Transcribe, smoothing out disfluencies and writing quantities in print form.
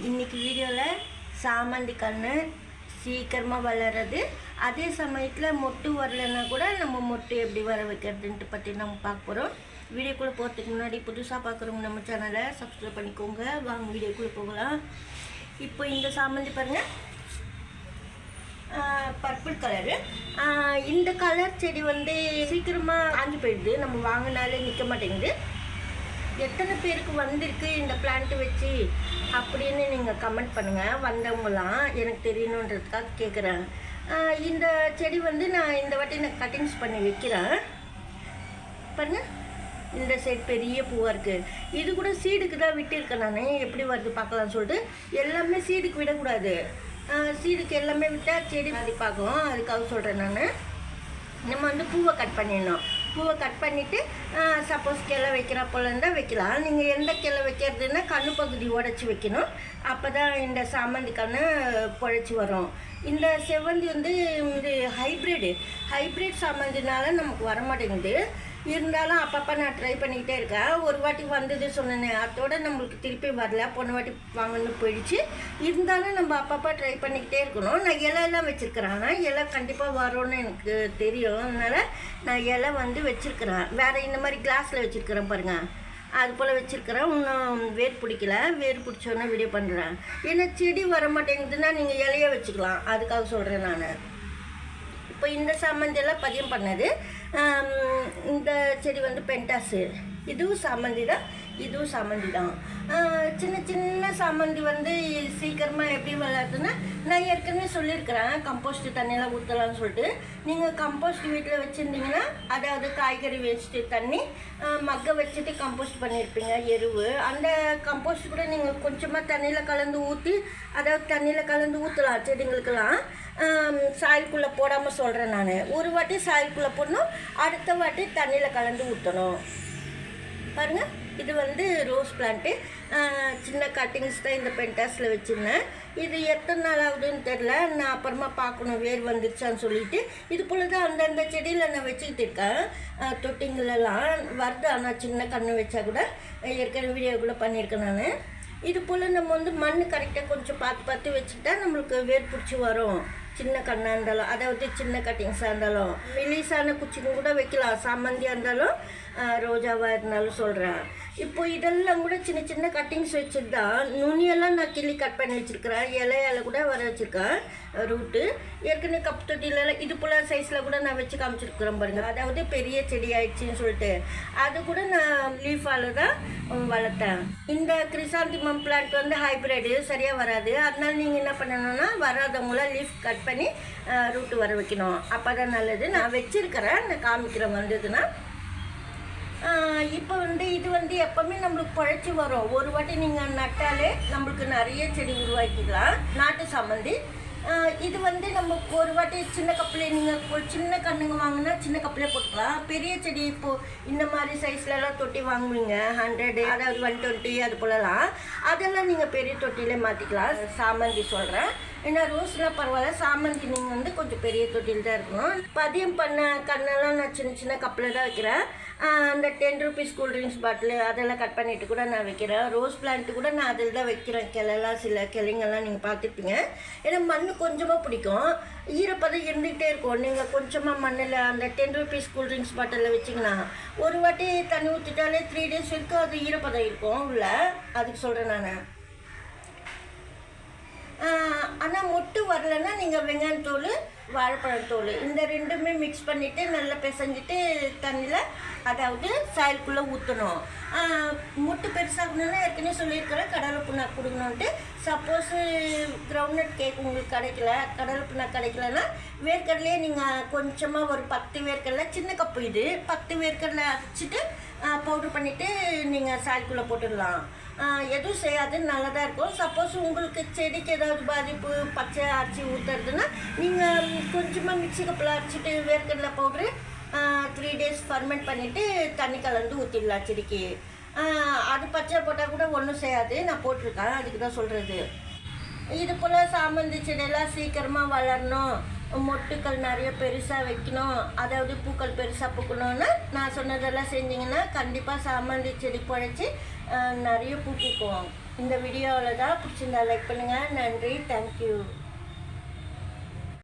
இன்றைக்கி வீடியோவில் சாமந்தி கன்று சீக்கிரமாக வளர்கிறது, அதே சமயத்தில் மொட்டு வரலைன்னா கூட நம்ம மொட்டு எப்படி வர வைக்கிறதுன்ட்டு பற்றி நம்ம பார்க்க போகிறோம். வீடியோக்குள்ளே போகிறதுக்கு முன்னாடி புதுசாக பார்க்குறவங்க நம்ம சேனலை சப்ஸ்கிரைப் பண்ணிக்கோங்க. வாங்க வீடியோக்குள்ளே போகலாம். இப்போ இந்த சாமந்தி பாருங்கள், பர்பிள் கலரு. இந்த கலர் செடி வந்து சீக்கிரமாக காஞ்சி போயிடுது, நம்ம வாங்கினாலே நிற்க மாட்டேங்குது. எத்தனை பேருக்கு வந்திருக்கு இந்த பிளான்ட்டு வச்சு அப்படின்னு நீங்கள் கமெண்ட் பண்ணுங்கள். வந்தவங்களாம் எனக்கு தெரியணுன்றதுக்காக கேட்குறேன். இந்த செடி வந்து நான் இந்த வாட்டி நான் கட்டிங்ஸ் பண்ணி வைக்கிறேன். பாருங்கள், இந்த சைடு பெரிய பூவாக இருக்குது. இது கூட சீடுக்கு தான் விட்டுருக்கேன் நான், எப்படி வருது பார்க்கலான்னு சொல்லிட்டு. எல்லாமே சீடுக்கு விடக்கூடாது, சீடுக்கு எல்லாமே விட்டால் செடி மாதிரி பார்க்கும். அதுக்காக சொல்கிறேன் நான். நம்ம வந்து பூவை கட் பண்ணிடணும். பூவை கட் பண்ணிவிட்டு சப்போஸ் கிளை வைக்கிற போல இருந்தால் வைக்கலாம். நீங்கள் எந்த கிளை வைக்கிறதுன்னா கண்ணு பகுதி உடச்சி வைக்கணும். அப்போ தான் இந்த சாமந்தி கன்று பொழைச்சி வரும். இந்த செவ்வந்தி வந்து இது ஹைப்ரிட் சாமந்தினால நமக்கு வரமாட்டேங்குது. இருந்தாலும் அப்பப்போ நான் ட்ரை பண்ணிக்கிட்டே இருக்கேன். ஒரு வாட்டி வந்தது சொன்னேன், அதோட நம்மளுக்கு திருப்பி வரல, போன வாட்டி வாங்கணும்னு போயிடுச்சு. இருந்தாலும் நம்ம அப்பப்போ ட்ரை பண்ணிக்கிட்டே இருக்கணும். நான் இலையெல்லாம் வச்சுருக்கிறேன், ஆனால் இலை கண்டிப்பாக வரும்னு எனக்கு தெரியும். அதனால் நான் இலை வந்து வச்சுருக்கிறேன். வேறு இந்த மாதிரி கிளாஸில் வச்சுருக்கிறேன் பாருங்கள், அது போல் வச்சுருக்கிறேன். இன்னும் வேர் பிடிக்கல, வேர் பிடிச்சோன்னா வீடியோ பண்ணுறேன். ஏன்னா செடி வர மாட்டேங்குதுன்னா நீங்கள் இலையை வச்சுக்கலாம், அதுக்காக சொல்கிறேன் நான். இப்போ இந்த சாமந்தியெல்லாம் பதியம் பண்ணது. இந்த செடி வந்து பென்டாஸு, இதுவும் சாமந்தி தான், இதுவும் சாமந்தி தான். சின்ன சின்ன சாமந்தி வந்து சீக்கிரமாக எப்படி வளருதுன்னா, நான் ஏற்கனவே சொல்லியிருக்கிறேன் கம்போஸ்ட்டு தண்ணியெல்லாம் ஊற்றலாம்னு சொல்லிட்டு. நீங்கள் கம்போஸ்ட் வீட்டில் வச்சுருந்தீங்கன்னா, அதாவது காய்கறி வேஸ்ட்டு தண்ணி மக்கை வச்சுட்டு கம்போஸ்ட் பண்ணியிருப்பீங்க, எருவு. அந்த கம்போஸ்ட் கூட நீங்கள் கொஞ்சமாக தண்ணியில் கலந்து ஊற்றி, அதாவது தண்ணியில் கலந்து ஊற்றலாம் செடிங்களுக்கெல்லாம். சாயலுக்குள்ளே போடாமல் சொல்கிறேன் நான். ஒரு வாட்டி சாயலுக்குள்ளே போடணும், அடுத்த வாட்டி தண்ணியில் கலந்து ஊற்றணும். பாருங்கள், இது வந்து ரோஸ் பிளான்ட்டு. சின்ன கட்டிங்ஸ் தான் இந்த பென்டாஸில் வச்சுருந்தேன். இது எத்தனை நாள் ஆகுதுன்னு தெரில, நான் அப்புறமா பார்க்கணும் வேர் வந்துருச்சான்னு சொல்லிவிட்டு. இது போல் தான் அந்தந்த செடியில் நான் வச்சுக்கிட்டு இருக்கேன். தொட்டிங்களெல்லாம் வருது, ஆனால் சின்ன கன்று வச்சா கூட ஏற்கனவே வீடியோக்குள்ளே பண்ணியிருக்கேன் நான். இது போல் நம்ம வந்து மண் கரெக்டாக கொஞ்சம் பார்த்து வச்சுக்கிட்டா நம்மளுக்கு வேர் பிடிச்சி வரும். சின்ன கண்ணாக இருந்தாலும், அதாவது சின்ன கட்டிங்ஸாக இருந்தாலும், மெலிசான குச்சிங்க கூட வைக்கலாம். சாமந்தியாக இருந்தாலும் ரோஜாவாக இருந்தாலும் சொல்கிறேன். இப்போ இதெல்லாம் கூட சின்ன சின்ன கட்டிங்ஸ் வச்சுட்டு தான் நுனியெல்லாம் நான் கிள்ளி கட் பண்ணி வச்சுருக்கிறேன். இலையால் கூட வர வச்சுருக்கேன் ரூட்டு. ஏற்கனவே கப் தொட்டிலெல்லாம் இது போல் சைஸில் கூட நான் வச்சு காமிச்சிருக்கிறேன் பாருங்கள். அதாவது பெரிய செடி ஆயிடுச்சின்னு சொல்லிட்டு அது கூட நான் லீஃபால் தான் வளர்த்தேன். இந்த கிரிசாந்திமம் பிளான்ட் வந்து ஹைப்ரிடு சரியாக வராது. அதனால நீங்கள் என்ன பண்ணணும்னா, வராதவங்களாம் லீஃப் கட் பண்ணி ரூட்டு வர வைக்கணும். அப்போ தான் நல்லது. நான் வச்சுருக்கிறேன், நான் காமிக்கிறேன் வந்ததுன்னா. இப்போ வந்து இது வந்து எப்போவுமே நம்மளுக்கு பழைச்சி வரும். ஒரு வாட்டி நீங்கள் நட்டாலே நம்மளுக்கு நிறைய செடி உருவாக்கிக்கலாம். நாட்டு சாமந்தி இது வந்து நம்ம ஒரு வாட்டி சின்ன கப்பில் நீங்கள் ஒரு சின்ன கண்ணுங்க வாங்கினா சின்ன கப்பிலே போட்டுக்கலாம். பெரிய செடி இப்போது இந்த மாதிரி சைஸ்லலாம் தொட்டி வாங்குவீங்க, 100 அதாவது 120 அது போலலாம். அதெல்லாம் நீங்கள் பெரிய தொட்டியிலே மாற்றிக்கலாம். சாமந்தி சொல்கிறேன். ஏன்னா ரோஸ்லாம் பரவாயில்ல, சாமந்தி நீங்கள் வந்து கொஞ்சம் பெரிய தொட்டியில் தான் இருக்கணும். பதியம் பண்ண கண்ணெல்லாம் நான் சின்ன சின்ன கப்பில் தான் வைக்கிறேன். அந்த 10 ரூபீஸ் கூல்ட்ரிங்க்ஸ் பாட்டில் அதெல்லாம் கட் பண்ணிவிட்டு கூட நான் வைக்கிறேன். ரோஸ் பிளான்ட்டு கூட நான் அதில் தான் வைக்கிறேன். கிளைலாம் சில கிளைங்கெல்லாம் நீங்கள் பார்த்துருப்பீங்க. ஏன்னா மண் கொஞ்சமாக பிடிக்கும், ஈரப்பதம் இருந்துக்கிட்டே இருக்கும். நீங்கள் கொஞ்சமாக மண்ணில் அந்த 10 ரூபீஸ் கூல்ட்ரிங்க்ஸ் பாட்டிலில் வச்சிங்கன்னா ஒரு வாட்டி தண்ணி ஊற்றிட்டாலே 3 days வரைக்கும் அது ஈரப்பதம் இருக்கும் உள்ள. அதுக்கு சொல்கிறேன் நான். ஆனால் மொட்டு வரலைன்னா நீங்கள் வெங்காயத்தோல், வாழைப்பழத்தோல் இந்த ரெண்டுமே மிக்ஸ் பண்ணிவிட்டு நல்லா பிசைஞ்சிட்டு தண்ணியில், அதாவது சாயலுக்குள்ளே ஊற்றணும். மொட்டு பெருசாகணுன்னா ஏற்கனவே சொல்லியிருக்கிறேன் கடலை புண்ணாக்கு கொடுக்கணுன்ட்டு. சப்போஸு கிரவுண்ட்நட் கேக் உங்களுக்கு கிடைக்கல, கடலை புண்ணாக்கு கிடைக்கலன்னா வேர்க்கடலையே நீங்கள் கொஞ்சமாக ஒரு 10 வேர்க்கடலை, சின்ன கப்பு இது 10 வேர்க்கடலை அரைச்சிட்டு பவுட்ரு பண்ணிவிட்டு நீங்கள் சாயலுக்குள்ளே போட்டுடலாம். எதுவும் செய்யாது, நல்லா தான் இருக்கும். சப்போஸ் உங்களுக்கு செடிக்கு ஏதாவது பாதிப்பு, பச்சை அரைச்சி ஊற்றுறதுன்னா நீங்கள் கொஞ்சமாக மிக்ஸி கப்பில் அரைச்சிட்டு வேர்க்கடலை பவுட்ரு 3 days ஃபர்மெண்ட் பண்ணிவிட்டு தண்ணி கலந்து ஊற்றிடலாம் செடிக்கு. அது பச்சை போட்டால் கூட ஒன்றும் செய்யாது, நான் போட்டிருக்கேன், அதுக்கு தான் சொல்கிறது. இது போல் சாமந்தி செடியெல்லாம் சீக்கிரமாக வளரணும், மொட்டுக்கள் நிறைய பெருசாக வைக்கணும், அதாவது பூக்கள் பெருசாக பூக்கணும்னு நான் சொன்னதெல்லாம் செஞ்சிங்கன்னா கண்டிப்பாக சாமந்தி செடி பொழைச்சி நிறைய பூ பூக்கும். இந்த வீடியோவில் தான் பிடிச்சிருந்தா லைக் பண்ணுங்கள். நன்றி, தேங்க்யூ.